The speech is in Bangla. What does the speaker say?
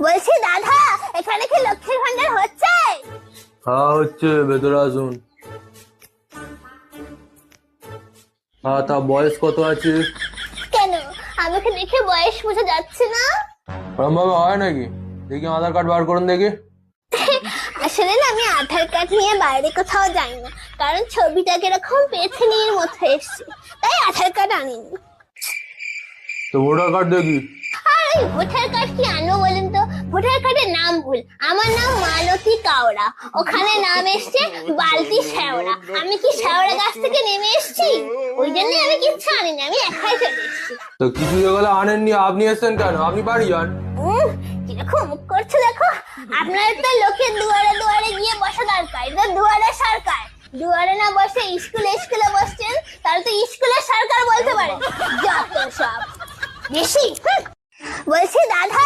বলছি দাদা, এখানে কি লক্ষ্মীর ভান্ডার হচ্ছে? হ্যাঁ হচ্ছে, ভেতরে আসুন। হ্যাঁ, তা বয়স কত আছে? কেন, আমাকে দেখে বয়স বোঝা যাচ্ছে না? ওরম ভাবে হয় নাকি? দেখি আধার কার্ড বার করুন দেখি। আসলে না, আমি আধার কার্ড নিয়ে বাইরে কোথাও যাই না, কারণ ছবিটা কিরকম পেছনের মতো এসছে, তাই আধার কার্ড আনিনি। তো ভোটার কার্ড দেখি। আর এই ভোটার কার্ড কি আনবো বলেন তো? ভোটার কার্ডের নাম ভুল। আমার নাম মালতী কাওড়া, ওখানে নাম এসছে বালতি শেওড়া। আমি কি শেওড়া গাছ থেকে নেমে এসছি? ওই জন্য আমি কিচ্ছু আনিনি, আমি একাই চলে এসছি। তো কিছু যেগুলো আনেননি, আপনি এসছেন কেন? আপনি বাড়ি যান। কিরকম মুখ করছে দেখো। আপনার তো লোকের দুয়ারে দুয়ারে গিয়ে বসা দরকার, এটা দুয়ারে সরকার। দুয়ারে না বসে স্কুলে স্কুলে বসছেন, তাহলে তো স্কুলে সরকার বলতে পারেন। যত সব বেশি। বলছি দাদা,